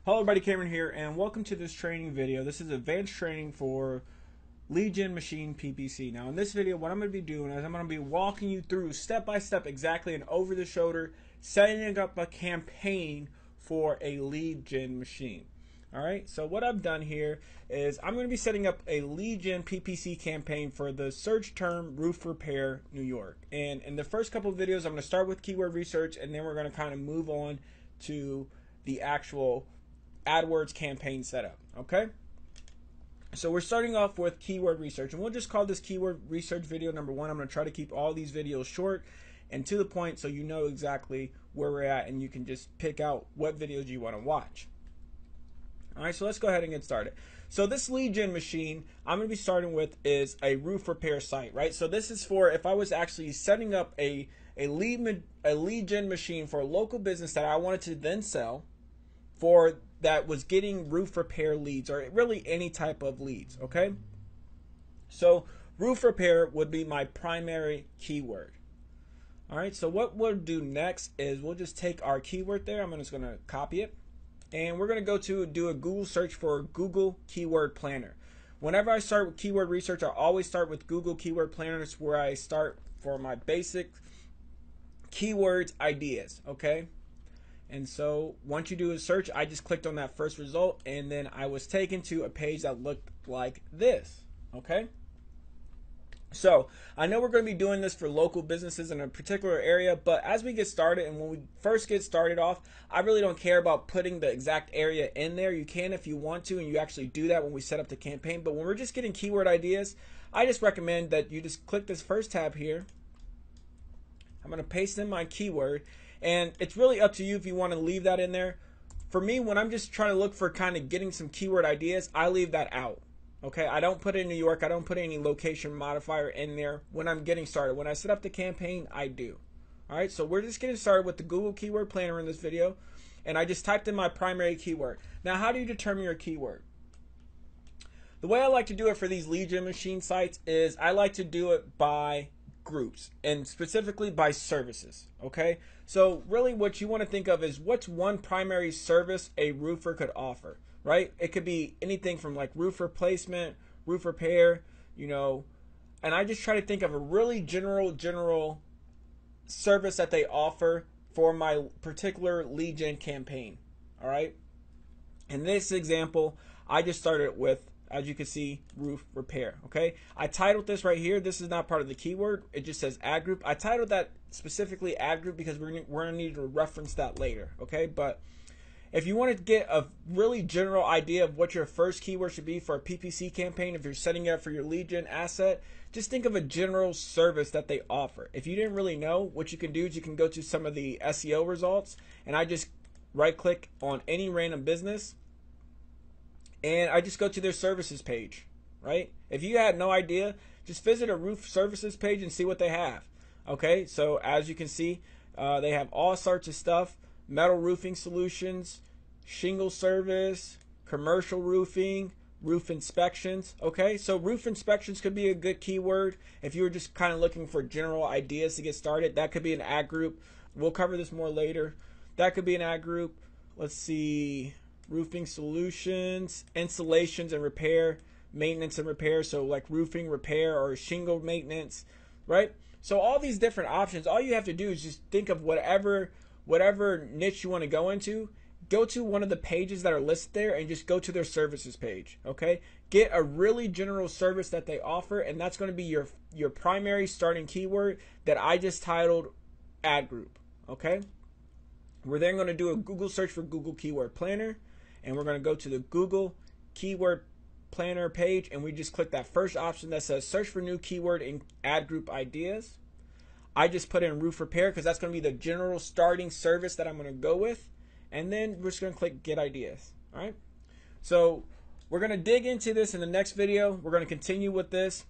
Hello everybody, Cameron here, and welcome to this training video. This is advanced training for lead gen machine PPC. Now in this video, what I'm going to be doing is I'm going to be walking you through step by step exactly and over the shoulder, setting up a campaign for a lead gen machine. Alright, so what I've done here is I'm going to be setting up a lead gen PPC campaign for the search term roof repair New York. And in the first couple of videos, I'm going to start with keyword research, and then we're going to kind of move on to the actual AdWords campaign setup. Okay, so we're starting off with keyword research, and we'll just call this keyword research video number 1. I'm going to try to keep all these videos short and to the point so you know exactly where we're at and you can just pick out what videos you want to watch. Alright, so let's go ahead and get started. So this lead gen machine I'm going to be starting with is a roof repair site, right? So this is for if I was actually setting up a lead gen machine for a local business that I wanted to then sell for that was getting roof repair leads, or really any type of leads. Okay, so roof repair would be my primary keyword. All right, so what we'll do next is we'll just take our keyword there. I'm just going to copy it, and we're going to go to do a Google search for Google Keyword Planner. Whenever I start with keyword research, I always start with Google Keyword Planner. It's where I start for my basic keywords ideas. Okay, and so once you do a search, I just clicked on that first result, and then I was taken to a page that looked like this. Okay, so I know we're going to be doing this for local businesses in a particular area, but as we get started and when we first get started off, I really don't care about putting the exact area in there. You can if you want to, and you actually do that when we set up the campaign. But when we're just getting keyword ideas, I just recommend that you just click this first tab here. I'm going to paste in my keyword, and it's really up to you if you want to leave that in there. For me, when I'm just trying to look for kind of getting some keyword ideas, I leave that out. Okay, I don't put it in New York. I don't put any location modifier in there when I'm getting started. When I set up the campaign, I do. All right, so we're just getting started with the Google Keyword Planner in this video, and I just typed in my primary keyword. Now, how do you determine your keyword? The way I like to do it for these lead gen machine sites is I like to do it by groups, and specifically by services. Okay, so really what you want to think of is what's one primary service a roofer could offer, right? It could be anything from like roof replacement, roof repair, you know, and I just try to think of a really general service that they offer for my particular lead gen campaign. All right, in this example I just started with, as you can see, roof repair. Okay, I titled this right here. This is not part of the keyword. It just says ad group. I titled that specifically ad group because we're gonna need to reference that later. Okay, but if you want to get a really general idea of what your first keyword should be for a PPC campaign, if you're setting it up for your lead gen asset, just think of a general service that they offer. If you didn't really know, what you can do is you can go to some of the SEO results, and I just right click on any random business, and I just go to their services page, right? If you had no idea, just visit a roof services page and see what they have. Okay, so as you can see, they have all sorts of stuff: metal roofing solutions, shingle service, commercial roofing, roof inspections. Okay, so roof inspections could be a good keyword if you were just kind of looking for general ideas to get started. That could be an ad group. We'll cover this more later. That could be an ad group. Let's see. Roofing solutions, installations and repair, maintenance and repair, so like roofing repair or shingle maintenance, right? So all these different options, all you have to do is just think of whatever niche you want to go into. Go to one of the pages that are listed there and just go to their services page. Okay, get a really general service that they offer, and that's going to be your primary starting keyword that I just titled ad group. Okay, we're then going to do a Google search for Google Keyword Planner, and we're going to go to the Google Keyword Planner page, and we just click that first option that says search for new keyword in ad group ideas. I just put in roof repair because that's going to be the general starting service that I'm going to go with, and then we're just going to click get ideas. All right, so we're going to dig into this in the next video. We're going to continue with this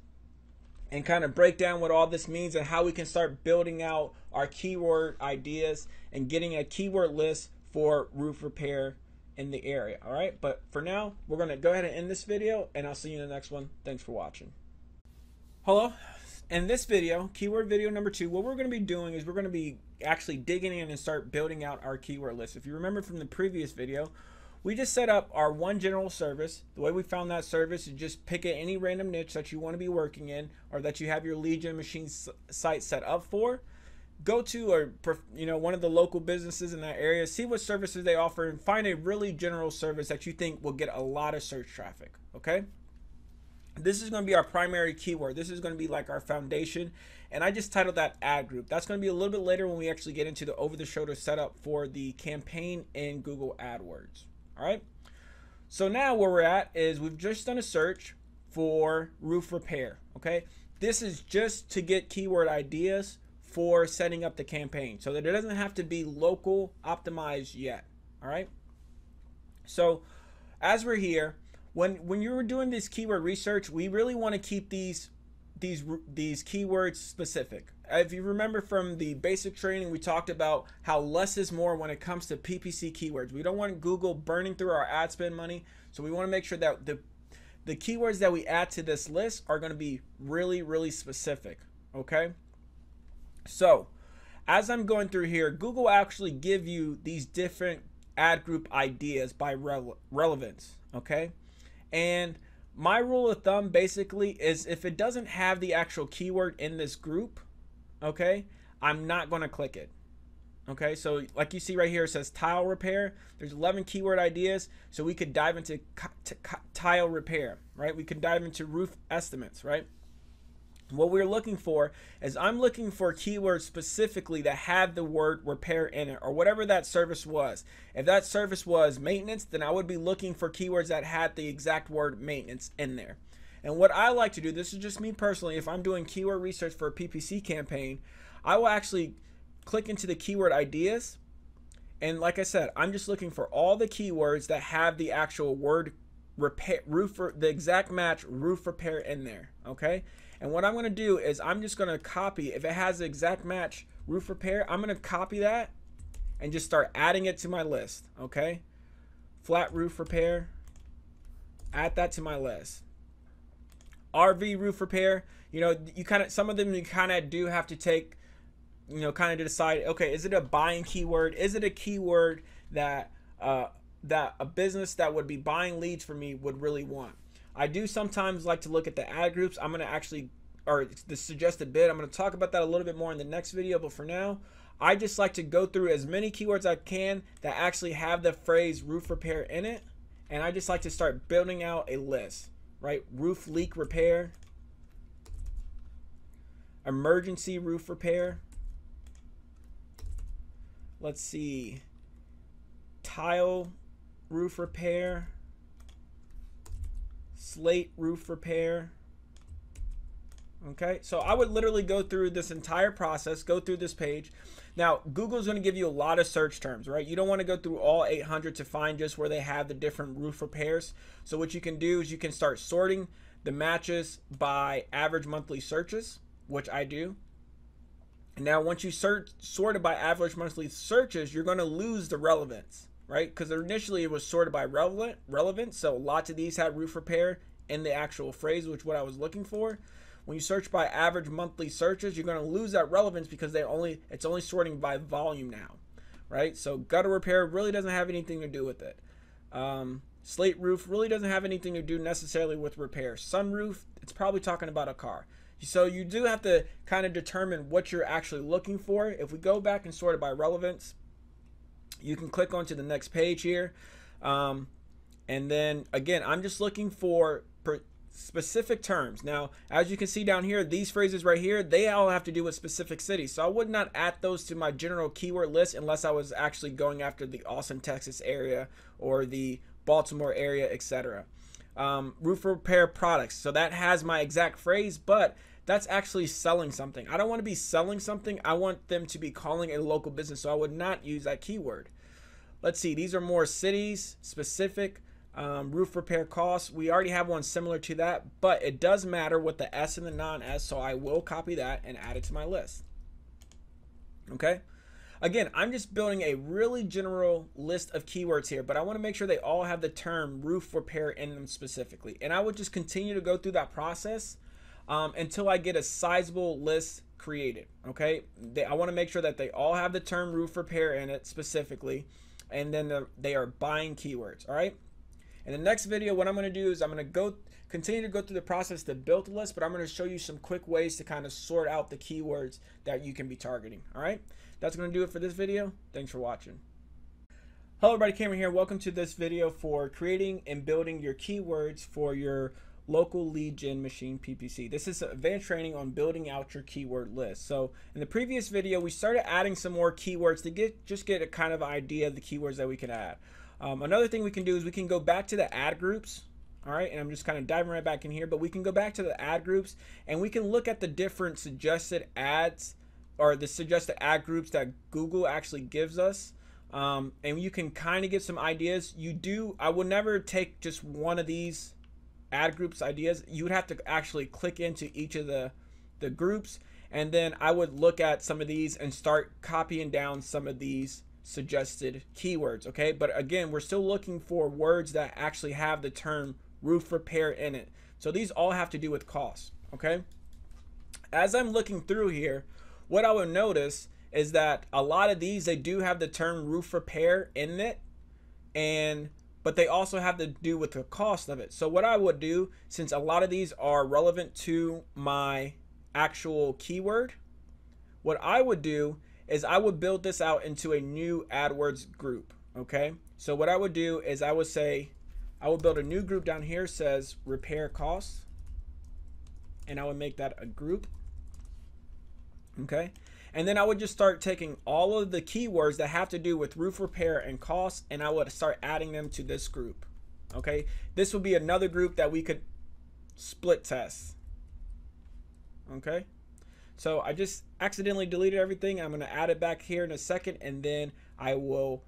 and kind of break down what all this means and how we can start building out our keyword ideas and getting a keyword list for roof repair in the area. All right, but for now, we're going to go ahead and end this video, and I'll see you in the next one. Thanks for watching. Hello. In this video, keyword video number 2, what we're going to be doing is we're going to be actually digging in and start building out our keyword list. If you remember from the previous video, we just set up our one general service. The way we found that service is just pick any random niche that you want to be working in or that you have your lead gen machine site set up for. Go to one of the local businesses in that area, see what services they offer, and find a really general service that you think will get a lot of search traffic. Okay, this is going to be our primary keyword. This is going to be like our foundation, and I just titled that ad group. That's going to be a little bit later when we actually get into the over-the-shoulder setup for the campaign in Google AdWords. All right, so now where we're at is we've just done a search for roof repair. Okay, this is just to get keyword ideas for setting up the campaign so that it doesn't have to be local optimized yet. All right, so as we're here, when you're doing this keyword research, we really want to keep these keywords specific. If you remember from the basic training, we talked about how less is more when it comes to PPC keywords. We don't want Google burning through our ad spend money, so we want to make sure that the keywords that we add to this list are going to be really, really specific. Okay, so as I'm going through here, Google actually give you these different ad group ideas by relevance. Okay, and my rule of thumb basically is if it doesn't have the actual keyword in this group, okay, I'm not going to click it. Okay, so like you see right here, it says tile repair. There's 11 keyword ideas, so we could dive into tile repair, right? We could dive into roof estimates, right? What we're looking for is I'm looking for keywords specifically that have the word repair in it, or whatever that service was. If that service was maintenance, then I would be looking for keywords that had the exact word maintenance in there. And what I like to do, this is just me personally, if I'm doing keyword research for a PPC campaign, I will actually click into the keyword ideas. And like I said, I'm just looking for all the keywords that have the actual word repair, the exact match roof repair in there. Okay. And what I'm going to do is I'm just going to copy, if it has the exact match roof repair, I'm going to copy that and just start adding it to my list. Okay. Flat roof repair, add that to my list. RV roof repair, you know, some of them you kind of do have to take, you know, kind of to decide, okay, is it a buying keyword? Is it a keyword that that a business that would be buying leads for me would really want? I do sometimes like to look at the ad groups. I'm going to actually, or the suggested bid, I'm going to talk about that a little bit more in the next video, but for now, I just like to go through as many keywords I can that actually have the phrase roof repair in it, and I just like to start building out a list, right? Roof leak repair, emergency roof repair, let's see, tile roof repair, slate roof repair. Okay, so I would literally go through this entire process, go through this page. Now, Google's going to give you a lot of search terms, right? You don't want to go through all 800 to find just where they have the different roof repairs. So what you can do is you can start sorting the matches by average monthly searches, which I do. And now once you sorted by average monthly searches, you're going to lose the relevance, right? Because initially it was sorted by relevant, so lots of these had roof repair in the actual phrase, which is what I was looking for. When you search by average monthly searches, you're going to lose that relevance because it's only sorting by volume now, right? So gutter repair really doesn't have anything to do with it. Slate roof really doesn't have anything to do necessarily with repair. Sunroof, it's probably talking about a car. So you do have to kind of determine what you're actually looking for. If we go back and sort it by relevance, you can click onto the next page here. And then again, I'm just looking for specific terms. Now, as you can see down here, these phrases right here, they all have to do with specific cities. So I would not add those to my general keyword list unless I was actually going after the Austin, Texas area or the Baltimore area, etc. Roof repair products. So that has my exact phrase, but that's actually selling something. I don't want to be selling something. I want them to be calling a local business. So I would not use that keyword. Let's see. These are more cities specific. Roof repair costs. We already have one similar to that, but it does matter with the S and the non-S, so I will copy that and add it to my list. Okay. Again, I'm just building a really general list of keywords here, but I want to make sure they all have the term roof repair in them specifically. And I would just continue to go through that process until I get a sizable list created. Okay. I want to make sure that they all have the term roof repair in it specifically. and then they are buying keywords. All right. In the next video, what I'm going to do is I'm going to continue to go through the process to build the list, but I'm going to show you some quick ways to kind of sort out the keywords that you can be targeting. All right. That's going to do it for this video. Thanks for watching. Hello everybody, Cameron here. Welcome to this video for creating and building your keywords for your local lead gen machine PPC. This is advanced training on building out your keyword list. So in the previous video, we started adding some more keywords to get a kind of idea of the keywords that we can add. Another thing we can do is we can go back to the ad groups. All right, and I'm just kind of diving right back in here, but we can go back to the ad groups and we can look at the different suggested ads or the suggested ad groups that Google actually gives us. And you can kind of get some ideas. I would never take just one of these ad groups ideas. You would have to actually click into each of the groups, and then I would look at some of these and start copying down some of these suggested keywords. Okay, but again, we're still looking for words that actually have the term roof repair in it. So these all have to do with cost. Okay, as I'm looking through here, what I would notice is that a lot of these, they do have the term roof repair in it, but they also have to do with the cost of it. So what I would do, since a lot of these are relevant to my actual keyword, what I would do is I would build this out into a new AdWords group. Okay, so what I would do is I would build a new group down here, says repair costs, and I would make that a group. Okay, and then I would just start taking all of the keywords that have to do with roof repair and costs, and I would start adding them to this group. Okay, this would be another group that we could split test. Okay, so I just accidentally deleted everything. I'm going to add it back here in a second, and then I will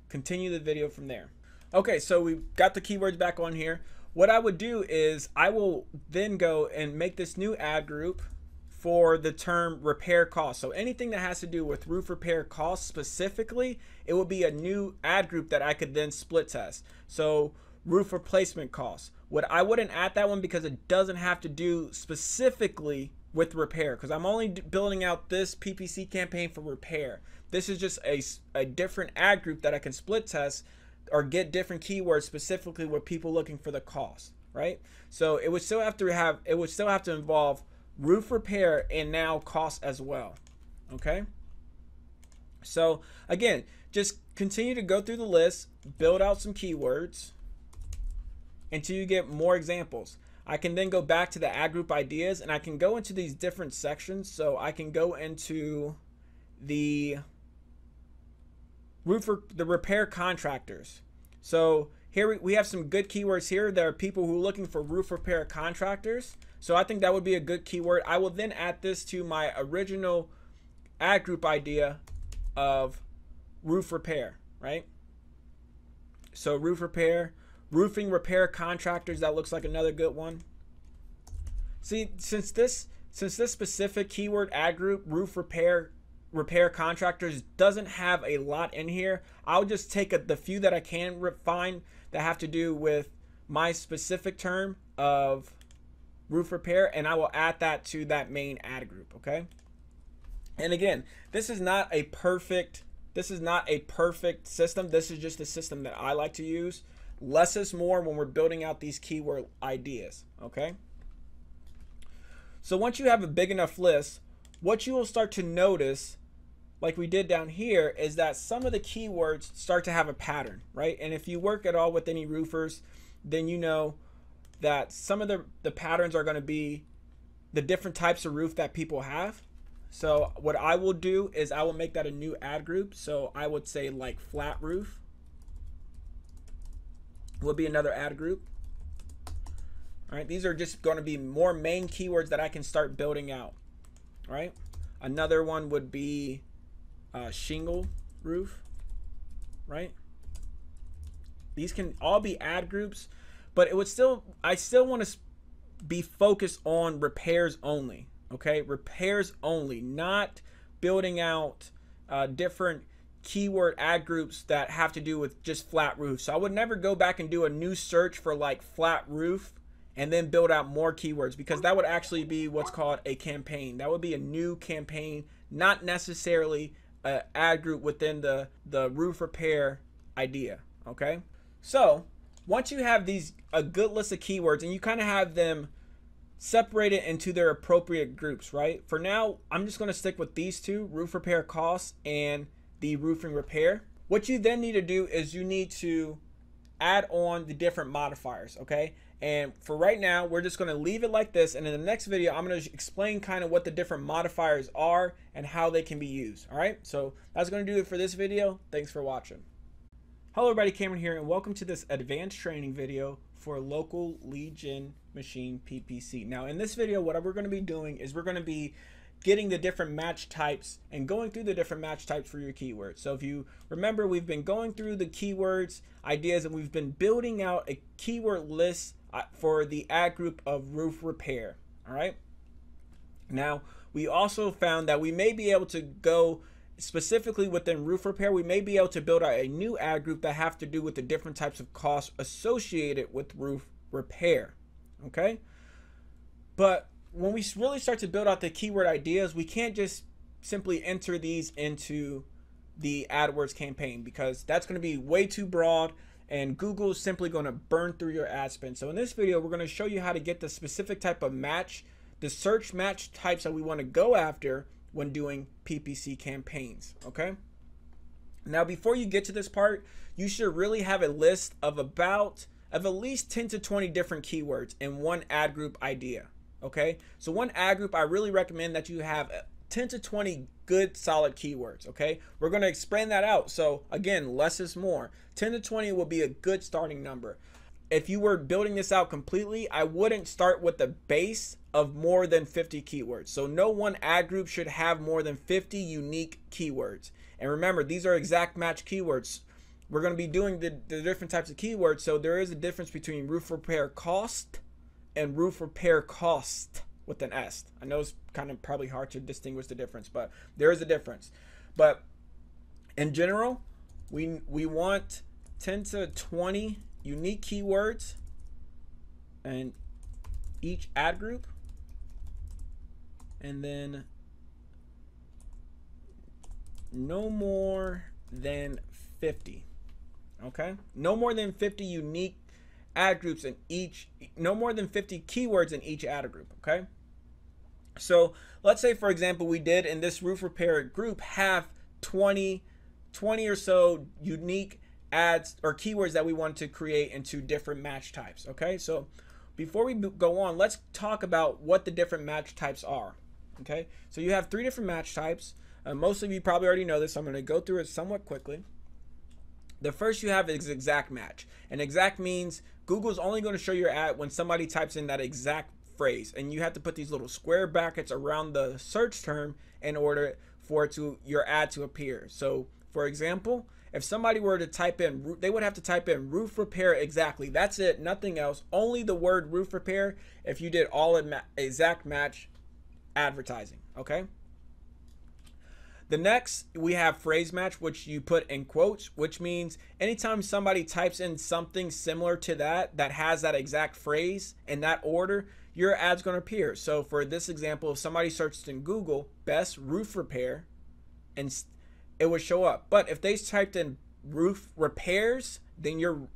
continue the video from there. Okay, so we've got the keywords back on here. What I would do is I will then go and make this new ad group for the term repair cost. So anything that has to do with roof repair costs specifically, it will be a new ad group that I could then split test. So roof replacement costs. I wouldn't add that one because it doesn't have to do specifically with repair, because I'm only building out this PPC campaign for repair. This is just a different ad group that I can split test or get different keywords specifically with people looking for the cost, right? So it would still have to involve roof repair and now cost as well. Okay, so again, just continue to go through the list, build out some keywords until you get more examples. I can then go back to the ad group ideas, and I can go into these different sections. So I can go into the repair contractors. So here we have some good keywords here. There are people who are looking for roof repair contractors. So I think that would be a good keyword. I will then add this to my original ad group idea of roof repair, right? So roof repair, roofing repair contractors, that looks like another good one. See, since this specific keyword ad group, roof repair contractors, doesn't have a lot in here, I'll just take the few that I can find that have to do with my specific term of roof repair, and I will add that to that main ad group. Okay, and again, this is not a perfect system. This is just a system that I like to use. Less is more when we're building out these keyword ideas. Okay, so once you have a big enough list, what you will start to notice, like we did down here, is that some of the keywords start to have a pattern, right? And if you work at all with any roofers, then you know that some of the patterns are going to be the different types of roof that people have. So what I will do is I will make that a new ad group. So I would say like flat roof will be another ad group. All right, these are just going to be more main keywords that I can start building out. All right, another one would be shingle roof, right? These can all be ad groups, but I still want to be focused on repairs only. Okay, repairs only, not building out different keyword ad groups that have to do with just flat roof. So I would never go back and do a new search for like flat roof and then build out more keywords, because that would actually be what's called a campaign. That would be a new campaign, not necessarily an ad group within the roof repair idea. Okay, so once you have a good list of keywords and you kind of have them separated into their appropriate groups, right? For now, I'm just going to stick with these two: roof repair costs and the roofing repair. What you then need to do is you need to add on the different modifiers, okay? And for right now, we're just going to leave it like this, and in the next video I'm going to explain kind of what the different modifiers are and how they can be used. All right, so that's going to do it for this video. Thanks for watching. Hello everybody, Cameron here, and welcome to this advanced training video for local lead gen machine PPC. Now in this video, what we're going to be doing is we're going to be getting the different match types and going through the different match types for your keywords. So if you remember, we've been going through the keywords ideas and we've been building out a keyword list for the ad group of roof repair. All right, now we also found that we may be able to go specifically within roof repair. We may be able to build out a new ad group that have to do with the different types of costs associated with roof repair. Okay, but when we really start to build out the keyword ideas, we can't just simply enter these into the AdWords campaign, because that's going to be way too broad and Google is simply going to burn through your ad spend. So in this video, we're going to show you how to get the specific type of match, the search match types that we want to go after when doing PPC campaigns. Okay, now before you get to this part, you should really have a list of at least 10 to 20 different keywords in one ad group idea. Okay, so one ad group, I really recommend that you have 10 to 20 good solid keywords. Okay, we're going to expand that out. So again, less is more. 10 to 20 will be a good starting number. If you were building this out completely, I wouldn't start with the base of more than 50 keywords. So no one ad group should have more than 50 unique keywords. And remember, these are exact match keywords. We're going to be doing the different types of keywords. So there is a difference between roof repair cost and roof repair cost with an S. I know it's kind of probably hard to distinguish the difference, but there is a difference. But in general, we want 10 to 20 unique keywords in each ad group, and then no more than 50. Okay, no more than 50 unique ad groups in each, no more than 50 keywords in each ad group. Okay, so let's say, for example, we did in this roof repair group have 20 or so unique ads or keywords that we want to create into different match types. Okay, so before we go on, let's talk about what the different match types are. Okay, so you have 3 different match types. Most of you probably already know this, so I'm going to go through it somewhat quickly. The first you have is exact match. And exact means Google's only going to show your ad when somebody types in that exact phrase, and you have to put these little square brackets around the search term in order for your ad to appear. So for example, if somebody were to type in, they would have to type in roof repair exactly. That's it, nothing else, only the word roof repair if you did all in exact match advertising. Okay, the next we have phrase match, which you put in quotes, which means anytime somebody types in something similar to that has that exact phrase in that order, your ad's going to appear. So for this example, if somebody searched in Google best roof repair, and it would show up. But if they typed in roof repairs, then your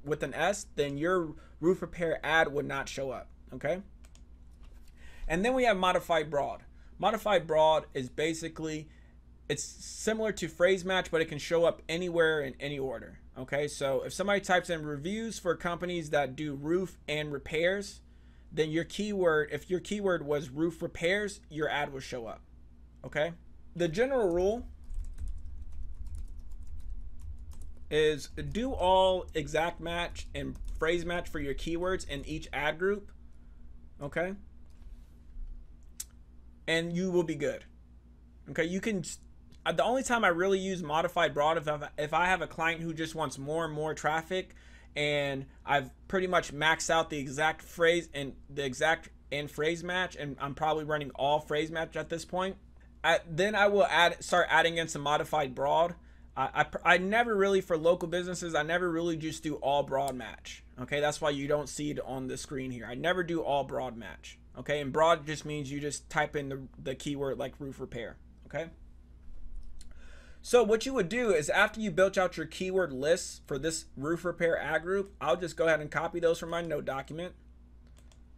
with an S, then your roof repair ad would not show up. Okay, and then we have modified broad. Modified broad is basically, it's similar to phrase match, but it can show up anywhere in any order. Okay, so if somebody types in reviews for companies that do roof and repairs, then your keyword, if your keyword was roof repairs, your ad will show up. Okay, the general rule is do all exact match and phrase match for your keywords in each ad group. Okay, and you will be good. Okay, you can, the only time I really use modified broad if I have a client who just wants more and more traffic and I've pretty much maxed out the exact phrase and the exact and phrase match, and I'm probably running all phrase match at this point, then I will start adding in some modified broad. I never really, for local businesses, I never really just do all broad match. Okay, that's why you don't see it on the screen here. I never do all broad match. Okay, and broad just means you just type in the keyword like roof repair. Okay, So what you would do is after you built out your keyword lists for this roof repair ad group, I'll just go ahead and copy those from my note document.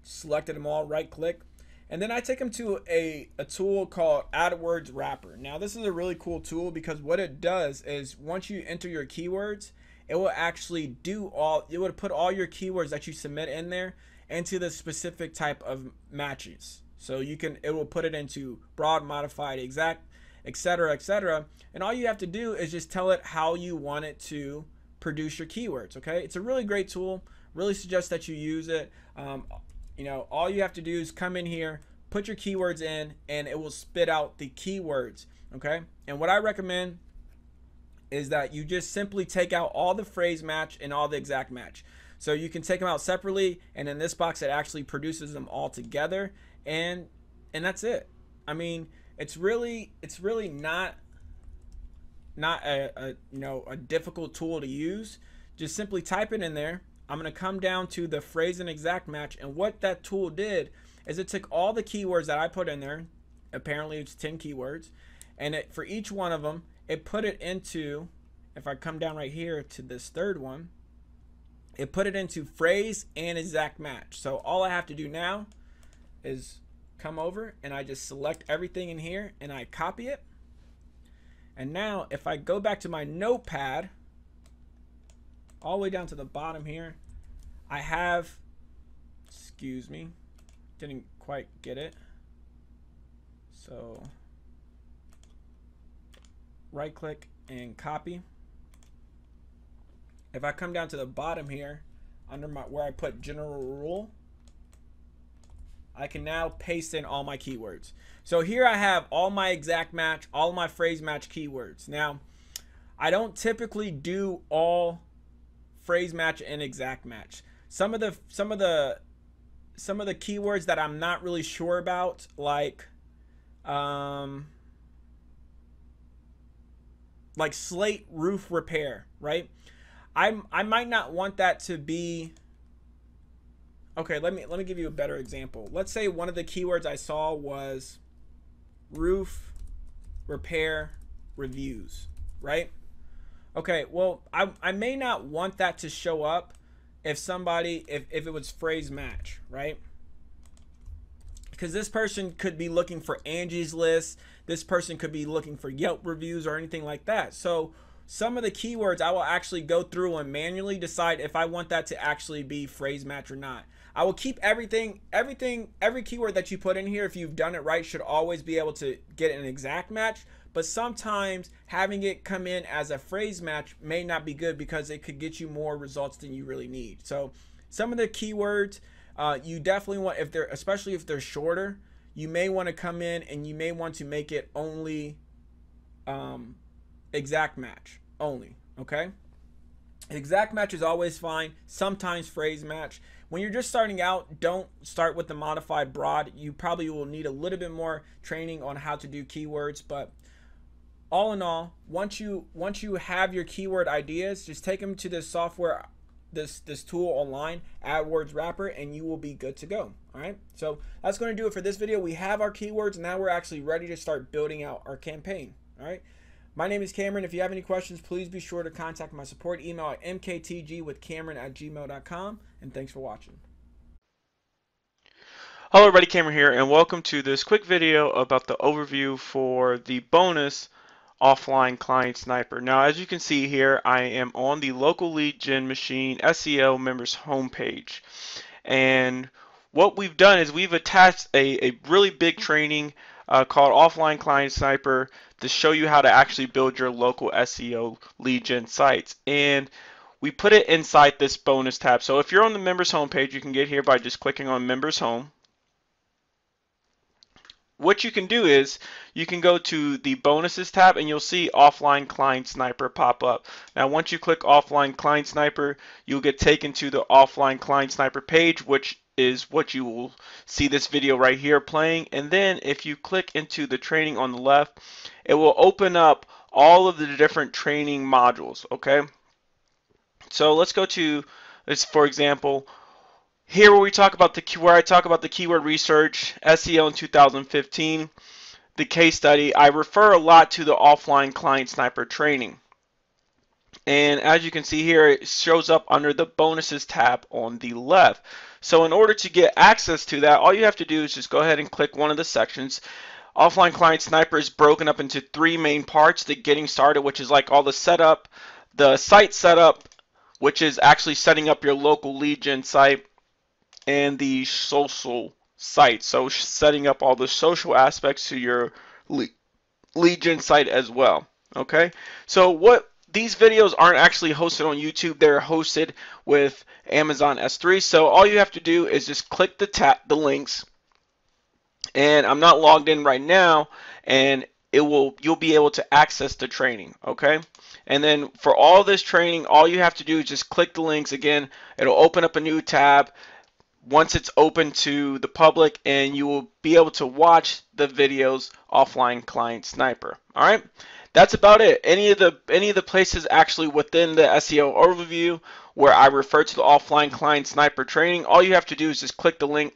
Selected them all, right click. And then I take them to a tool called AdWords Wrapper. Now this is a really cool tool because what it does is once you enter your keywords, it will actually it would put all your keywords that you submit in there into the specific type of matches. So it will put it into broad, modified, exact, etc., etc. And all you have to do is just tell it how you want it to produce your keywords. Okay, it's a really great tool. Really suggest that you use it. All you have to do is come in here, put your keywords in, and it will spit out the keywords. Okay, and what I recommend is that you just simply take out all the phrase match and all the exact match. So you can take them out separately, and in this box it actually produces them all together, and that's it. I mean, it's really not a difficult tool to use. Just simply type it in there. I'm going to come down to the phrase and exact match, and what that tool did is it took all the keywords that I put in there. Apparently it's 10 keywords, and for each one of them it put it into, if I come down right here to this third one, it put it into phrase and exact match. So all I have to do now is come over and I just select everything in here and I copy it. And now if I go back to my notepad, all the way down to the bottom here, I have, excuse me, didn't quite get it. So right click and copy. If I come down to the bottom here under where I put general rule, I can now paste in all my keywords. So here I have all my exact match, all my phrase match keywords. Now, I don't typically do all phrase match and exact match. Some of the keywords that I'm not really sure about, like slate roof repair, right? I might not want that to be. Okay, let me give you a better example. Let's say one of the keywords I saw was roof repair reviews, right? Okay, well, I may not want that to show up if it was phrase match, right? Because this person could be looking for Angie's List, this person could be looking for Yelp reviews or anything like that. So some of the keywords I will actually go through and manually decide if I want that to actually be phrase match or not. I will keep every keyword that you put in here, if you've done it right, should always be able to get an exact match. But sometimes having it come in as a phrase match may not be good because it could get you more results than you really need. So some of the keywords you definitely want, especially if they're shorter, you may want to come in and you may want to make it only exact match only. Okay, exact match is always fine. Sometimes phrase match. When you're just starting out, don't start with the modified broad. You probably will need a little bit more training on how to do keywords, but all in all, once you have your keyword ideas, just take them to this software, this tool online, AdWords Wrapper, and you will be good to go. All right, so that's going to do it for this video. We have our keywords, now we're actually ready to start building out our campaign. All right, my name is Cameron. If you have any questions, please be sure to contact my support email at mktgwithcameron@gmail.com, and thanks for watching. Hello everybody, Cameron here, and welcome to this quick video about the overview for the bonus offline client sniper. Now, as you can see here, I am on the local lead gen machine SEO members homepage, and what we've done is we've attached a really big training called Offline Client Sniper to show you how to actually build your local SEO lead gen sites, and we put it inside this bonus tab. So if you're on the members homepage, you can get here by just clicking on members home. What you can do is you can go to the bonuses tab and you'll see Offline Client Sniper pop up. Now once you click Offline Client Sniper, you'll get taken to the Offline Client Sniper page, which is what you will see this video right here playing. And then if you click into the training on the left, it will open up all of the different training modules. Okay, so let's go to this, for example, here where I talk about the keyword research, SEO in 2015. the case study, I refer a lot to the offline client sniper training. And as you can see here, it shows up under the bonuses tab on the left. So in order to get access to that, all you have to do is just go ahead and click one of the sections. Offline Client Sniper is broken up into three main parts. The getting started, which is like all the setup, the site setup, which is actually setting up your local lead gen site, and the social site. So setting up all the social aspects to your lead gen site as well. Okay, so what these videos aren't actually hosted on YouTube. They're hosted with Amazon S3. So all you have to do is just click the links. And I'm not logged in right now, and you'll be able to access the training. Okay, and then for all this training, all you have to do is just click the links. Again, it'll open up a new tab once it's open to the public, and you will be able to watch the videos offline client sniper. All right, that's about it. Any of the places actually within the SEO overview where I refer to the offline client sniper training, all you have to do is just click the link.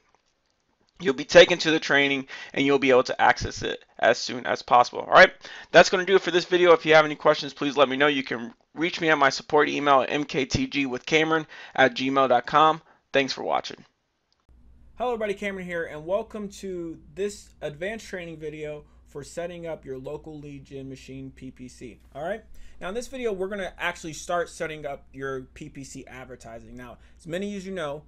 You'll be taken to the training, and you'll be able to access it as soon as possible. All right, that's going to do it for this video. If you have any questions, please let me know. You can reach me at my support email at mktgwithcameron@gmail.com. Thanks for watching. Hello everybody, Cameron here, and welcome to this advanced training video for setting up your local lead gen machine PPC. All right, now in this video, we're going to actually start setting up your PPC advertising. Now, as many as you know,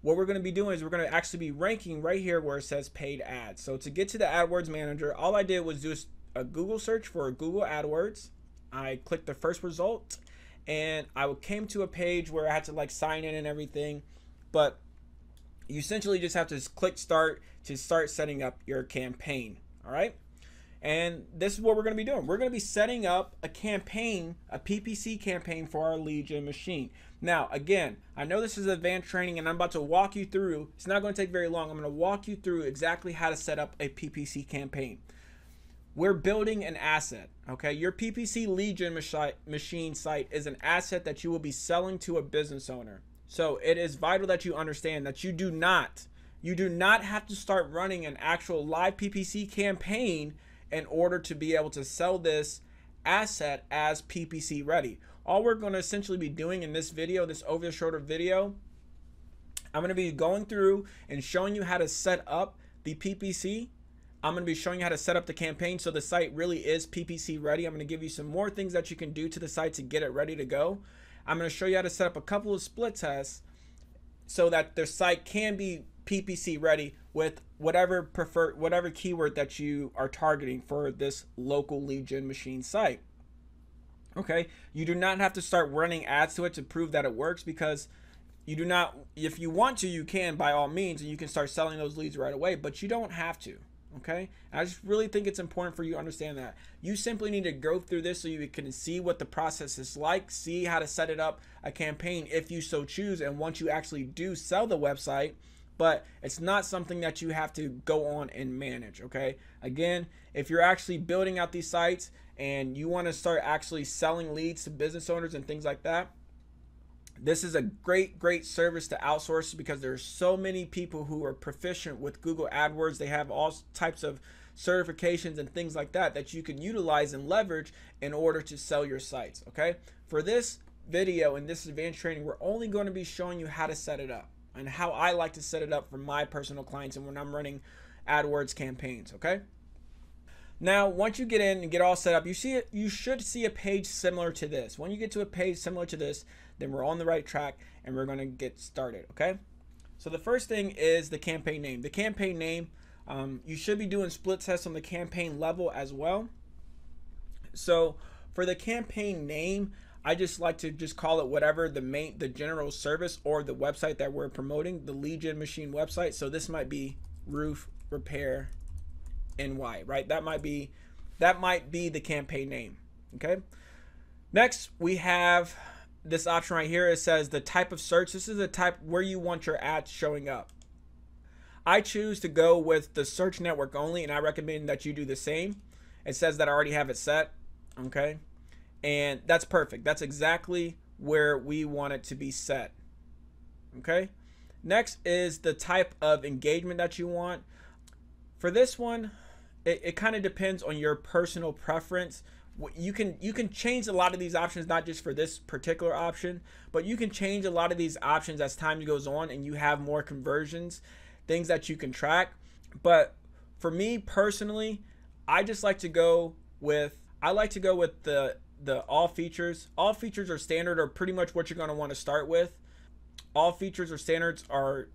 what we're going to be doing is we're going to actually be ranking right here where it says paid ads. So to get to the AdWords manager, all I did was do a Google search for Google AdWords. I clicked the first result, and I came to a page where I had to like sign in and everything, but you essentially just have to click start to start setting up your campaign. All right, and this is what we're going to be doing. We're going to be setting up a campaign, a PPC campaign for our lead gen machine. Now, again, I know this is advanced training, and I'm about to walk you through. It's not going to take very long. I'm going to walk you through exactly how to set up a PPC campaign. We're building an asset, okay? Your PPC lead gen machine site is an asset that you will be selling to a business owner. So it is vital that you understand that you do not have to start running an actual live PPC campaign in order to be able to sell this asset as PPC ready. All we're going to essentially be doing in this video, this over the shoulder video, I'm going to be going through and showing you how to set up the PPC. I'm going to be showing you how to set up the campaign so the site really is PPC ready. I'm going to give you some more things that you can do to the site to get it ready to go. I'm going to show you how to set up a couple of split tests so that the site can be PPC ready with whatever keyword that you are targeting for this local lead gen machine site. Okay, you do not have to start running ads to it to prove that it works, because you do not. If you want to, you can by all means, and you can start selling those leads right away, but you don't have to. Okay, I just really think it's important for you to understand that you simply need to go through this so you can see what the process is like, see how to set it up a campaign if you so choose, and once you actually do sell the website. But it's not something that you have to go on and manage. Okay, again, if you're actually building out these sites and you want to start actually selling leads to business owners and things like that, this is a great service to outsource, because there's so many people who are proficient with Google AdWords. They have all types of certifications and things like that that you can utilize and leverage in order to sell your sites. Okay, for this video and this advanced training, we're only going to be showing you how to set it up and how I like to set it up for my personal clients and when I'm running AdWords campaigns. Okay, now once you get in and get all set up, you should see a page similar to this. When you get to a page similar to this, then we're on the right track and we're going to get started. Okay, so the first thing is the campaign name. The campaign name, you should be doing split tests on the campaign level as well. So for the campaign name, I just like to just call it whatever the general service or the website that we're promoting, the lead gen machine website. So this might be Roof Repair NY, right? That might be the campaign name. Okay, next we have this option right here. It says the type of search. This is the type where you want your ads showing up. I choose to go with the search network only, and I recommend that you do the same. It says that I already have it set. Okay, and that's perfect. That's exactly where we want it to be set. Okay, next is the type of engagement that you want. For this one, it kind of depends on your personal preference. You can change a lot of these options, not just for this particular option, but you can change a lot of these options as time goes on and you have more conversions, things that you can track. But for me personally, I just like to go with the all features. All features or standard are pretty much what you're going to want to start with. All features or standards are,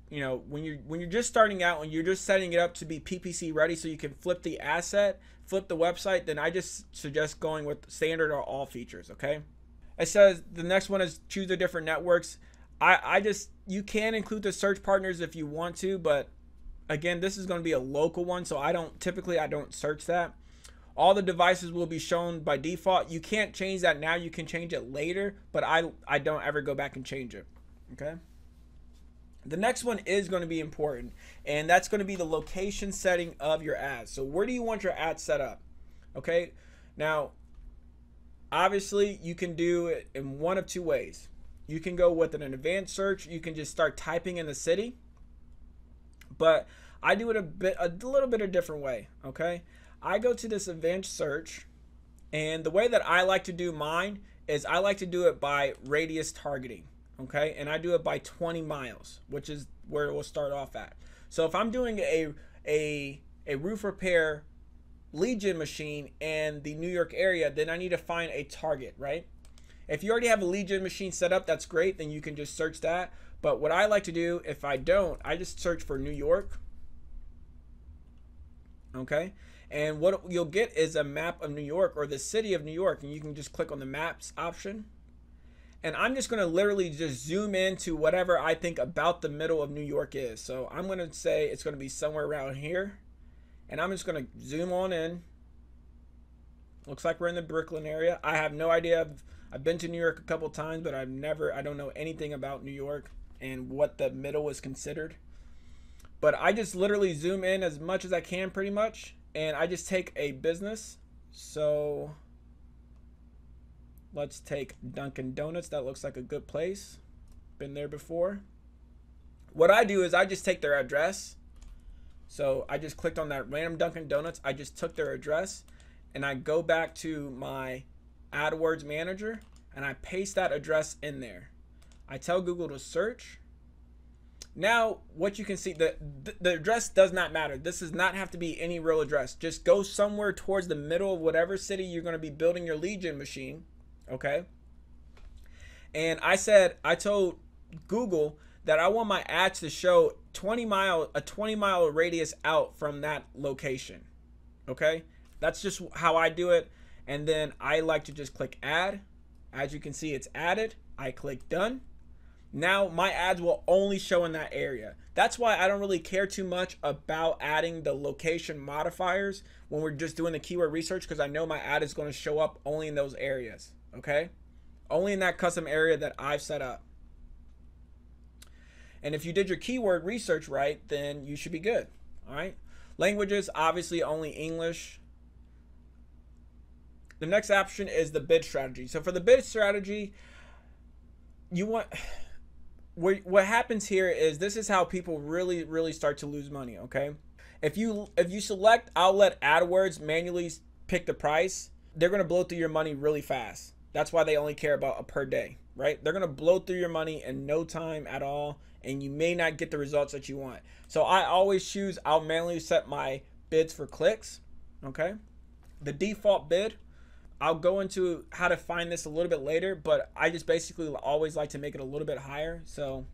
you know, when you're just starting out, when you're just setting it up to be PPC ready so you can flip the asset, flip the website, then I just suggest going with standard or all features, okay? It says the next one is choose the different networks. You can include the search partners if you want to, but again, this is going to be a local one, so I don't search that. All the devices will be shown by default. You can't change that now. You can change it later, but I don't ever go back and change it, okay? The next one is going to be important, and that's going to be the location setting of your ads. So where do you want your ads set up? Okay, now obviously you can do it in one of two ways. You can go with an advanced search. You can just start typing in the city, but I do it a little bit a different way. Okay, I go to this advanced search, and the way that I like to do mine is I like to do it by radius targeting. Okay, and I do it by 20 miles, which is where it will start off at. So if I'm doing a roof repair lead gen machine in the New York area, then I need to find a target, right? If you already have a lead gen machine set up, that's great, then you can just search that. But what I like to do, if I don't, I just search for New York. Okay, and what you'll get is a map of New York or the city of New York, and you can just click on the maps option. And I'm just going to literally just zoom into whatever I think about the middle of New York is. So I'm going to say it's going to be somewhere around here. And I'm just going to zoom on in. Looks like we're in the Brooklyn area. I have no idea. I've been to New York a couple times, but I don't know anything about New York and what the middle is considered. But I just literally zoom in as much as I can pretty much. And I just take a business. So let's take Dunkin' Donuts. That looks like a good place. Been there before. What I do is I just take their address. So I just clicked on that random Dunkin' Donuts. I just took their address and I go back to my AdWords manager and I paste that address in there. I tell Google to search. Now what you can see, the address does not matter. This does not have to be any real address. Just go somewhere towards the middle of whatever city you're going to be building your lead gen machine. Okay, and I told Google that I want my ads to show a 20 mile radius out from that location. Okay, that's just how I do it. And then I like to just click add. As you can see, it's added. I click done. Now my ads will only show in that area. That's why I don't really care too much about adding the location modifiers when we're just doing the keyword research, because I know my ad is going to show up only in those areas. Okay, only in that custom area that I've set up. And if you did your keyword research right, then you should be good. All right, languages, obviously only English. The next option is the bid strategy. So for the bid strategy, what happens here is this is how people really start to lose money. Okay, if you select I'll let AdWords manually pick the price, they're going to blow through your money really fast. That's why they only care about a per day, right? They're going to blow through your money in no time at all, and you may not get the results that you want. So I always choose, I'll manually set my bids for clicks, okay? The default bid, I'll go into how to find this a little bit later, but I just basically always like to make it a little bit higher. So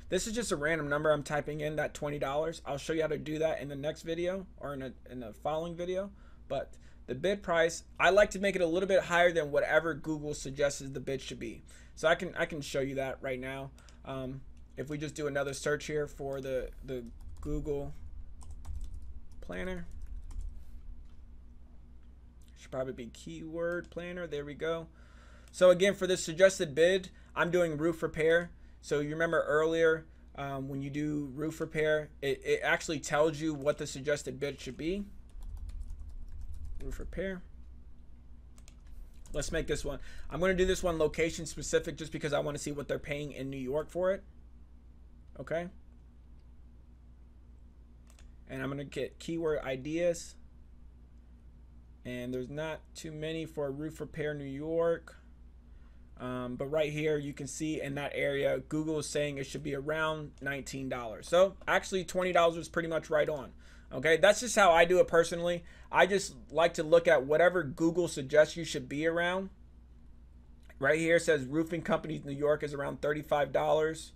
this is just a random number I'm typing in, that $20. I'll show you how to do that in the next video or in the following video. But the bid price, I like to make it a little bit higher than whatever Google suggests the bid should be. So I can show you that right now. If we just do another search here for the Google planner, should probably be keyword planner. There we go. So again, for this suggested bid, I'm doing roof repair. So you remember earlier when you do roof repair, it actually tells you what the suggested bid should be. Roof repair. Let's make this one. I'm going to do this one location specific just because I want to see what they're paying in New York for it. Okay. and I'm gonna get keyword ideas, and there's not too many for roof repair New York. But right here you can see in that area Google is saying it should be around $19. So actually $20 was pretty much right on. Okay, that's just how I do it personally. I just like to look at whatever Google suggests you should be around. Right here it says roofing companies New York is around $35.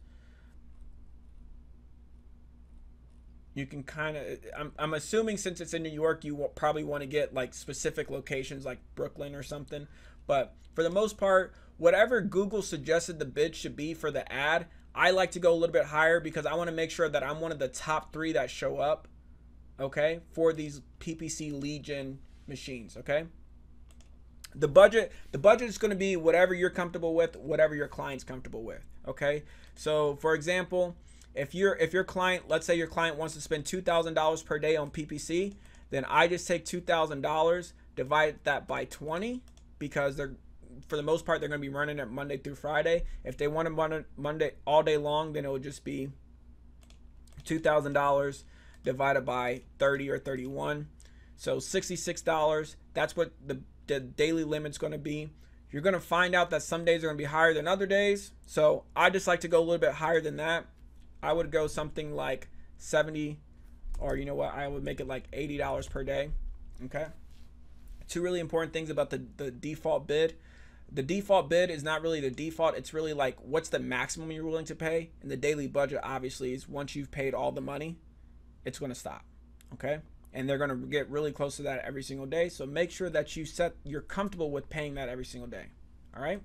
You can kind of, I'm assuming since it's in New York, you will probably want to get like specific locations like Brooklyn or something. But for the most part, whatever Google suggested the bid should be for the ad, I like to go a little bit higher because I want to make sure that I'm one of the top 3 that show up, okay, for these PPC lead gen machines, okay? The budget is going to be whatever you're comfortable with, whatever your client's comfortable with, okay? So for example, if your client, let's say your client wants to spend $2,000 per day on PPC, then I just take $2,000, divide that by 20, because they're, for the most part, they're going to be running it Monday through Friday. If they want to run it Monday all day long, then it would just be $2,000 divided by 30 or 31. So $66. That's what the daily limit's going to be. You're going to find out that some days are going to be higher than other days. So I just like to go a little bit higher than that. I would go something like 70, or you know what, I would make it like $80 per day. Okay. 2 really important things about the default bid. The default bid is not really the default. It's really like what's the maximum you're willing to pay. And the daily budget obviously is once you've paid all the money, it's going to stop. Okay. And they're going to get really close to that every single day. So make sure that you're comfortable with paying that every single day. All right.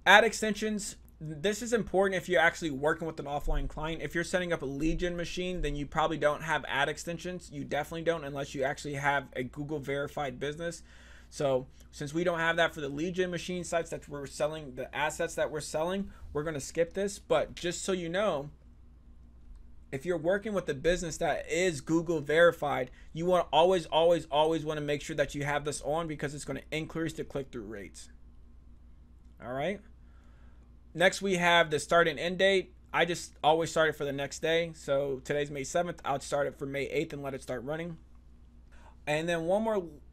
Ad extensions. This is important if you're actually working with an offline client. If you're setting up a lead gen machine, then you probably don't have ad extensions. You definitely don't unless you actually have a Google verified business. So since we don't have that for the lead gen machine sites that we're selling, the assets that we're selling, we're going to skip this. But just so you know, if you're working with a business that is Google verified, you want to always want to make sure that you have this on because it's going to increase the click-through rates. All right. Next, we have the start and end date. I just always start it for the next day. So today's May 7th. I'll start it for May 8th and let it start running. And then one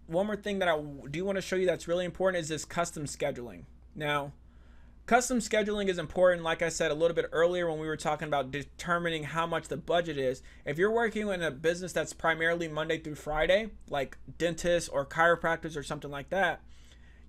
more thing that I do want to show you that's really important is this custom scheduling. Now, custom scheduling is important, like I said a little bit earlier when we were talking about determining how much the budget is. If you're working in a business that's primarily Monday through Friday, like dentists or chiropractors or something like that,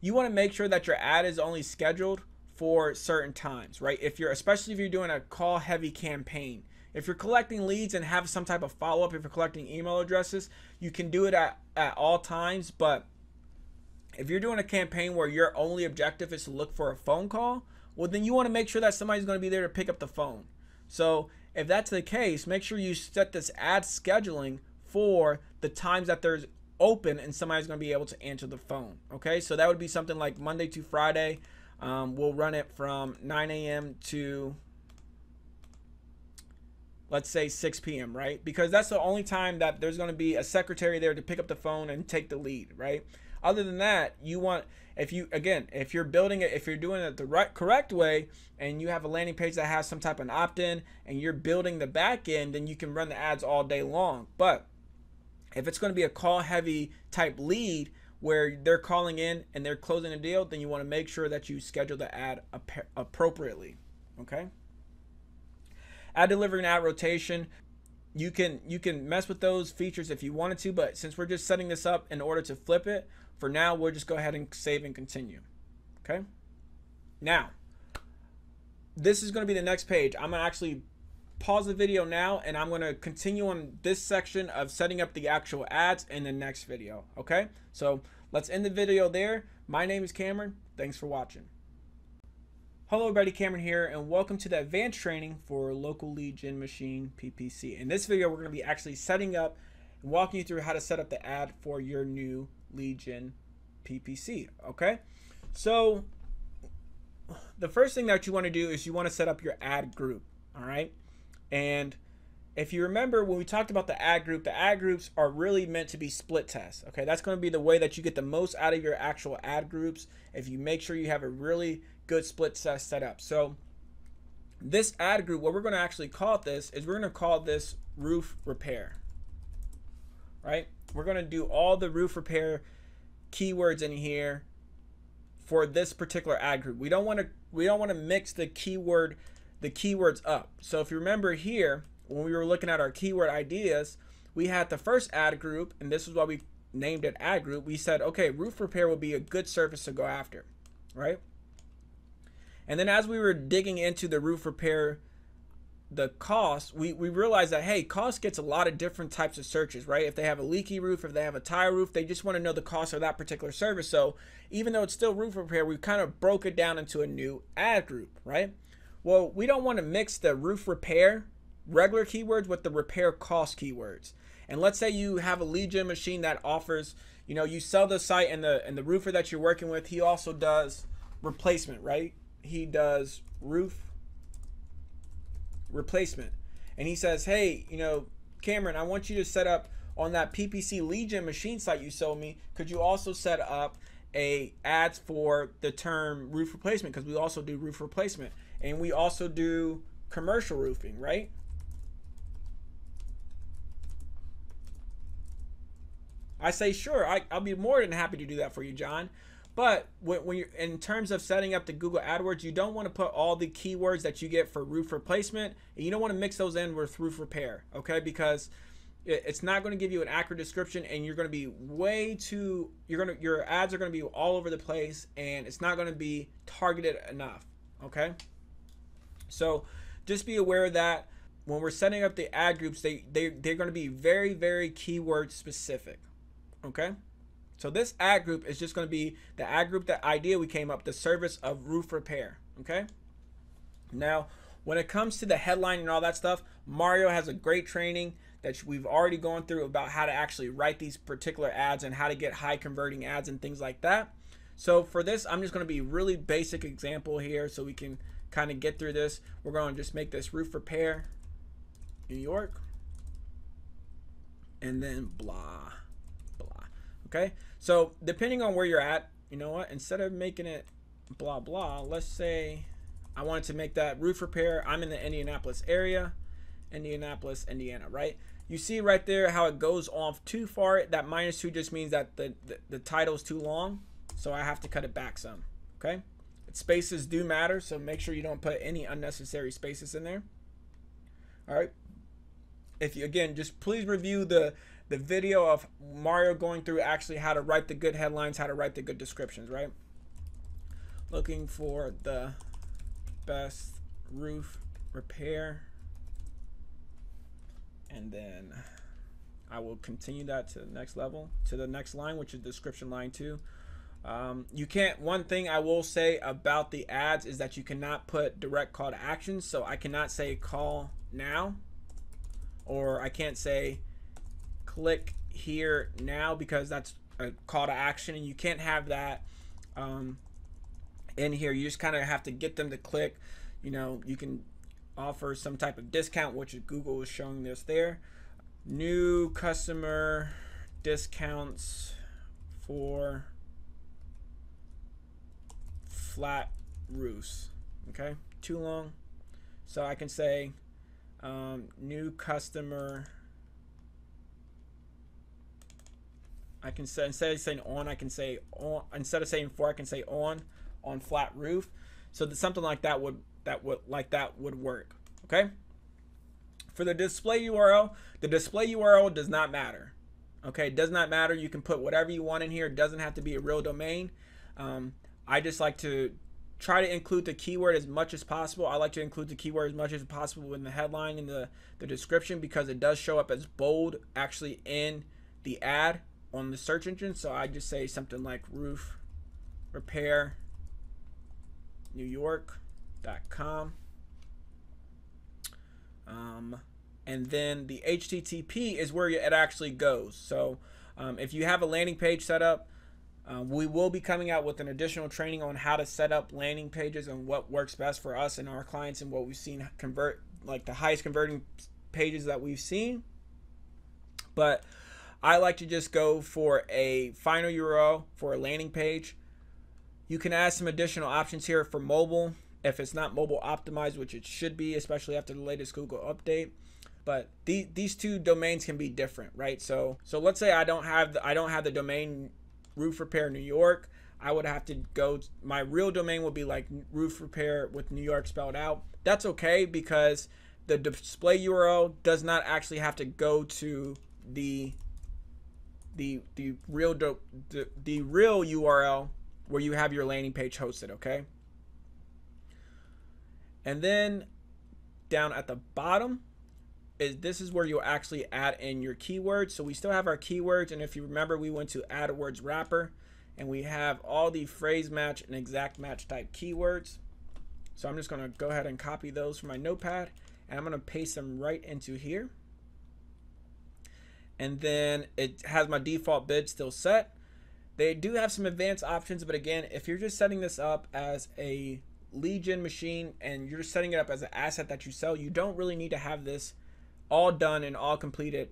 you want to make sure that your ad is only scheduled for certain times, right? Especially if you're doing a call heavy campaign. If you're collecting leads and have some type of follow-up, if you're collecting email addresses, you can do it at all times. But if you're doing a campaign where your only objective is to look for a phone call, well, then you want to make sure that somebody's going to be there to pick up the phone. So if that's the case, make sure you set this ad scheduling for the times that there's open and somebody's going to be able to answer the phone. Okay, so that would be something like Monday to Friday. We'll run it from 9 a.m. to, let's say, 6 p.m., right? Because that's the only time that there's going to be a secretary there to pick up the phone and take the lead, right? Other than that, you want, if you're building it, if you're doing it the correct way and you have a landing page that has some type of opt-in and you're building the back end, then you can run the ads all day long. But if it's going to be a call heavy type lead, where they're calling in and they're closing a deal, then you want to make sure that you schedule the ad appropriately. Okay. Ad delivery and ad rotation. You can mess with those features if you wanted to, but since we're just setting this up in order to flip it, for now we'll just go ahead and save and continue. Okay. Now, this is going to be the next page. I'm going to actually pause the video now and I'm going to continue on this section of setting up the actual ads in the next video. Okay, so let's end the video there. My name is Cameron. Thanks for watching. Hello everybody, Cameron here, and welcome to the advanced training for local lead gen machine PPC. In this video, we're going to be actually setting up and walking you through how to set up the ad for your new lead gen PPC. Okay, so the first thing that you want to do is you want to set up your ad group. All right. And if you remember when we talked about the ad groups are really meant to be split tests. Okay, that's going to be the way that you get the most out of your actual ad groups if you make sure you have a really good split test set up. So this ad group, what we're going to actually call this is we're going to call this roof repair, right? We're going to do all the roof repair keywords in here for this particular ad group. We don't want to mix the keywords up. So if you remember here, when we were looking at our keyword ideas, we had the first ad group, and this is why we named it ad group. We said, okay, roof repair will be a good service to go after, right? And then as we were digging into the roof repair, the cost, we realized that, hey, cost gets a lot of different types of searches, right? If they have a leaky roof, if they have a tile roof, they just want to know the cost of that particular service. So even though it's still roof repair, we kind of broke it down into a new ad group, right? Well, we don't want to mix the roof repair regular keywords with the repair cost keywords. And let's say you have a lead gen machine that offers, you know, you sell the site, and the roofer that you're working with, he also does replacement, right? He does roof replacement, and he says, hey, you know, Cameron, I want you to set up on that PPC lead gen machine site you sold me, could you also set up a ads for the term roof replacement, because we also do roof replacement, and we also do commercial roofing, right? I say, sure, I'll be more than happy to do that for you, John. But when you're in terms of setting up the Google AdWords, you don't want to put all the keywords that you get for roof replacement, and you don't want to mix those in with roof repair, okay? Because it's not going to give you an accurate description, and you're going to be your ads are going to be all over the place, and it's not going to be targeted enough, okay? So just be aware that when we're setting up the ad groups, they're going to be very, very keyword specific, okay? So this ad group is just going to be the ad group, that idea we came up, the service of roof repair, okay? Now, when it comes to the headline and all that stuff, Mario has a great training that we've already gone through about how to actually write these particular ads and how to get high converting ads and things like that. So for this, I'm just going to be really basic example here so we can kind of get through this. We're going to just make this roof repair, New York, and then blah, blah. Okay, so depending on where you're at, you know what, instead of making it blah blah, let's say I wanted to make that roof repair. I'm in the Indianapolis area, Indianapolis, Indiana, right? You see right there how it goes off too far. That -2 just means that the title is too long, so I have to cut it back some, okay? Spaces do matter, so make sure you don't put any unnecessary spaces in there. All right, if you, again, just please review the video of Mario going through actually how to write the good headlines, how to write the good descriptions, right? Looking for the best roof repair, and then I will continue that to the next level, to the next line, which is description line 2. You can't, one thing I will say about the ads is that you cannot put direct call to action. So I cannot say call now, or I can't say click here now, because that's a call to action, and you can't have that in here. You just kind of have to get them to click. You know, you can offer some type of discount, which Google is showing this there. New customer discounts for flat roofs. Okay, too long. So I can say new customer. I can say, instead of saying on, I can say on. Instead of saying for, I can say on flat roof. So that something like that would work. Okay. For the display URL does not matter. Okay, it does not matter. You can put whatever you want in here. It doesn't have to be a real domain. I just like to try to include the keyword as much as possible. I like to include the keyword as much as possible in the headline and the description, because it does show up as bold actually in the ad on the search engine. So I just say something like roof repair New York.com. And then the HTTP is where it actually goes. So if you have a landing page set up, we will be coming out with an additional training on how to set up landing pages and what works best for us and our clients, and what we've seen convert, like the highest converting pages that we've seen. But I like to just go for a final URL for a landing page. You can add some additional options here for mobile. if it's not mobile optimized, which it should be, especially after the latest Google update. But these two domains can be different, right? So let's say I don't have the domain roof repair New York. I would have to go, my real domain would be like roof repair with New York spelled out. That's okay, because the display URL does not actually have to go to the real URL where you have your landing page hosted, okay? And then down at the bottom, this is where you'll actually add in your keywords. So we still have our keywords, and if you remember, we went to add a words wrapper, and we have all the phrase match and exact match type keywords. So I'm just going to go ahead and copy those from my notepad, and I'm going to paste them right into here. And then it has my default bid still set. They do have some advanced options, but again, if you're just setting this up as a lead gen machine and you're setting it up as an asset that you sell, you don't really need to have this all done and all completed,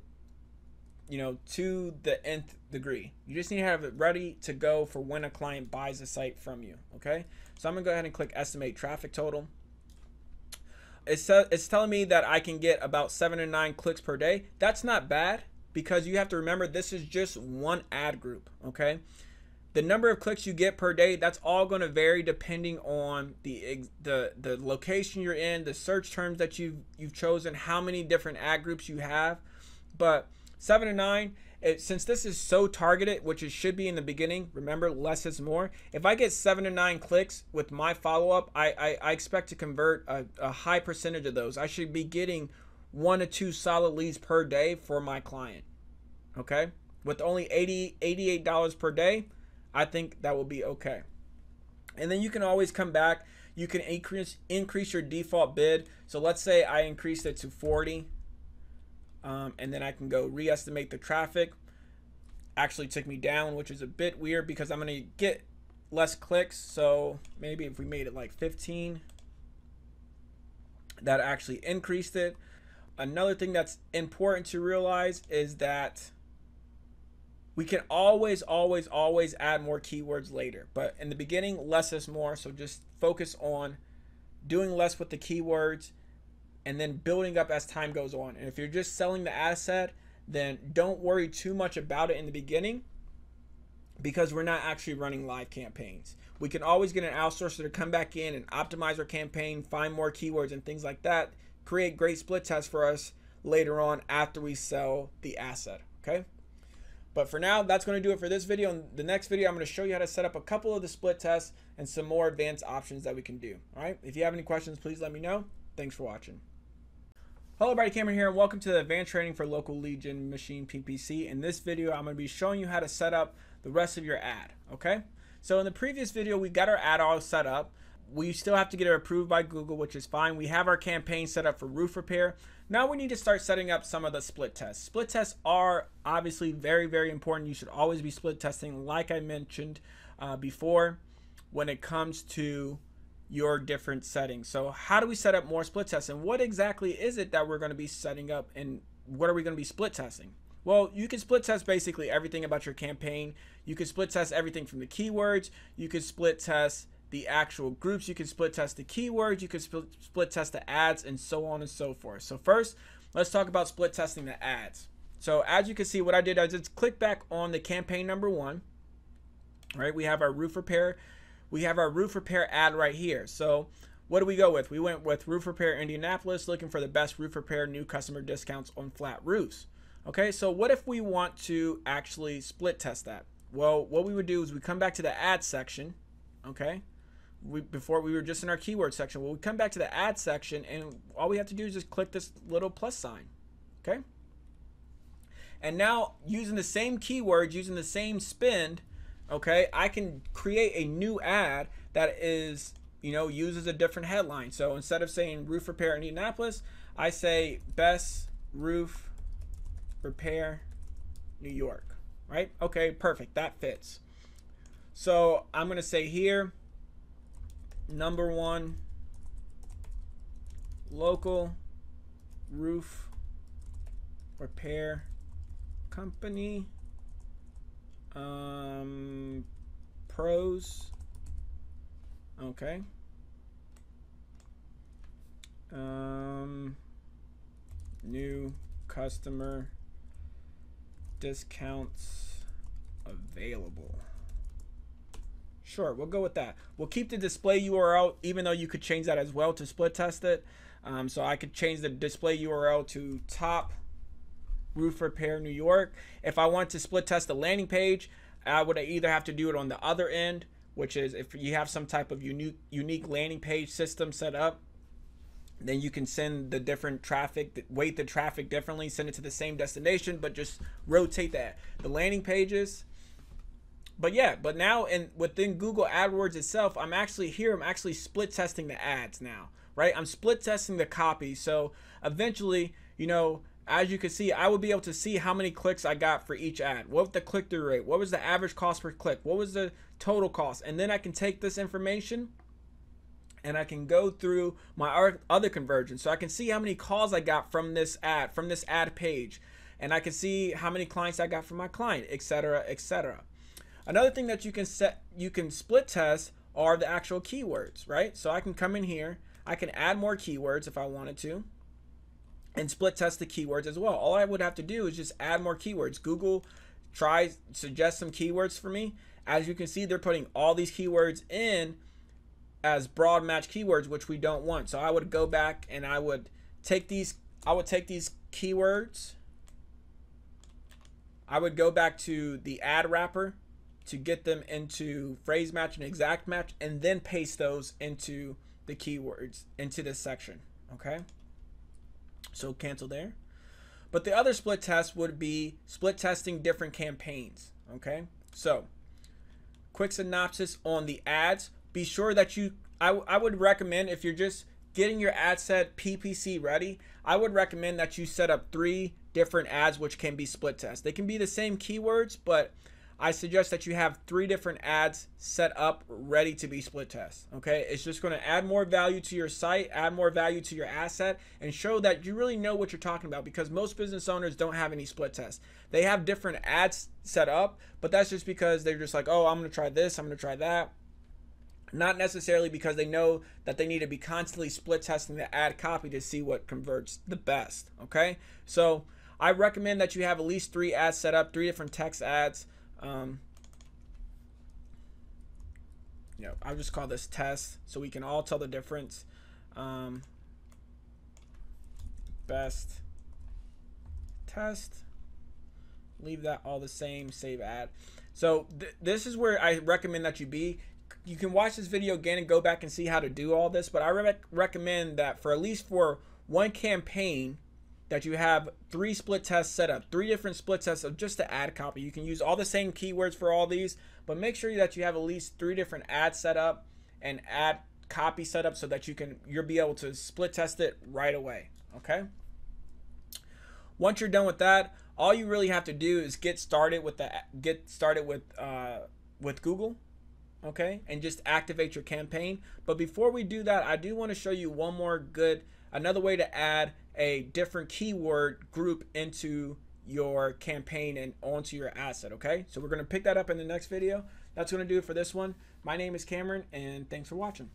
you know, to the nth degree. You just need to have it ready to go for when a client buys the site from you, okay? So I'm gonna go ahead and click estimate traffic total. It's telling me that I can get about 7 to 9 clicks per day. That's not bad, because you have to remember this is just one ad group, okay? The number of clicks you get per day, that's all going to vary depending on the location you're in, the search terms that you've chosen, how many different ad groups you have. But 7 to 9, since this is so targeted, which it should be in the beginning, remember, less is more. If I get 7 to 9 clicks with my follow-up, I expect to convert a high percentage of those. I should be getting 1 to 2 solid leads per day for my client, okay? With only $88 per day, I think that will be okay. And then you can always come back. You can increase your default bid. So let's say I increased it to 40, and then I can go re-estimate the traffic. Actually took me down, which is a bit weird because I'm going to get less clicks. So maybe if we made it like 15, that actually increased it. Another thing that's important to realize is that we can always add more keywords later, but in the beginning, less is more. So just focus on doing less with the keywords and then building up as time goes on. And if you're just selling the asset, then don't worry too much about it in the beginning, because we're not actually running live campaigns. We can always get an outsourcer to come back in and optimize our campaign, find more keywords and things like that, create great split tests for us later on after we sell the asset, okay? But for now, that's going to do it for this video. In the next video, I'm going to show you how to set up a couple of the split tests and some more advanced options that we can do. All right. If you have any questions, please let me know. Thanks for watching. Hello, everybody. Cameron here, and welcome to the Advanced Training for Local Lead Gen Machine PPC. In this video, I'm going to be showing you how to set up the rest of your ad. Okay. So in the previous video, we got our ad all set up. We still have to get it approved by Google, which is fine. We have our campaign set up for roof repair. Now we need to start setting up some of the split tests. Split tests are obviously very, very important. You should always be split testing, like I mentioned before, when it comes to your different settings. So how do we set up more split tests, and what exactly is it that we're going to be setting up, and what are we going to be split testing? Well, you can split test basically everything about your campaign. You can split test everything from the keywords. You can split test the actual groups. You can split test the keywords. You can split test the ads, and so on and so forth. So first, let's talk about split testing the ads. So as you can see, what I did, I just clicked back on the campaign number 1. All right, we have our roof repair. We have our roof repair ad right here. So what do we go with? We went with roof repair Indianapolis, looking for the best roof repair new customer discounts on flat roofs. Okay, so what if we want to actually split test that? Well, what we would do is we come back to the ad section. Okay, before we were just in our keyword section. Well, we come back to the ad section, and all we have to do is just click this little plus sign. Okay, and now using the same keywords, using the same spend, okay, I can create a new ad that is, you know, uses a different headline. So instead of saying roof repair Indianapolis, I say best roof repair New York, right? Okay, perfect, that fits. So I'm going to say here, number 1 local roof repair company, pros, okay, New customer discounts available. Sure, we'll go with that. We'll keep the display URL, even though you could change that as well to split test it. So I could change the display URL to top roof repair New York. If I want to split test the landing page, I would either have to do it on the other end, which is if you have some type of unique landing page system set up, then you can send the different traffic, weight the traffic differently, send it to the same destination, but just rotate the landing pages. But yeah, but now within Google AdWords itself, I'm actually split testing the ads now, right? I'm split testing the copy. So eventually, you know, as you can see, I will be able to see how many clicks I got for each ad. What was the click-through rate? What was the average cost per click? What was the total cost? And then I can take this information and I can go through my other conversions. So I can see how many calls I got from this ad page. And I can see how many clients I got from my client, etc., etc. Another thing that you can split test are the actual keywords, right? So I can come in here, I can add more keywords if I wanted to, and split test the keywords as well. All I would have to do is just add more keywords. Google suggest some keywords for me. As you can see, they're putting all these keywords in as broad match keywords, which we don't want. So I would go back and I would take these keywords. I would go back to the ad wrapper to get them into phrase match and exact match, and then paste those into the keywords into this section. Okay, so cancel there. But the other split test would be split testing different campaigns. Okay, so quick synopsis on the ads. Be sure that I would recommend, if you're just getting your ad set PPC ready, I would recommend that you set up 3 different ads which can be split test. They can be the same keywords, but I suggest that you have 3 different ads set up ready to be split test. Okay, it's just going to add more value to your site, add more value to your asset, and show that you really know what you're talking about, because most business owners don't have any split tests. They have different ads set up, but that's just because they're just like, oh, I'm going to try this, I'm going to try that. Not necessarily because they know that they need to be constantly split testing the ad copy to see what converts the best. Okay, so I recommend that you have at least 3 ads set up, 3 different text ads. You know, I'll just call this test so we can all tell the difference. Best test, leave that all the same, save ad. So this is where I recommend that you be. You can watch this video again and go back and see how to do all this, but I recommend that for at least for one campaign that you have 3 split tests set up, 3 different split tests of just the ad copy. You can use all the same keywords for all these, but make sure that you have at least 3 different ads set up and ad copy set up so that you'll be able to split test it right away. Okay. Once you're done with that, all you really have to do is get started with Google. Okay, and just activate your campaign. But before we do that, I do want to show you another way to add a different keyword group into your campaign and onto your asset. Okay, so we're going to pick that up in the next video. That's going to do it for this one. My name is Cameron, and thanks for watching.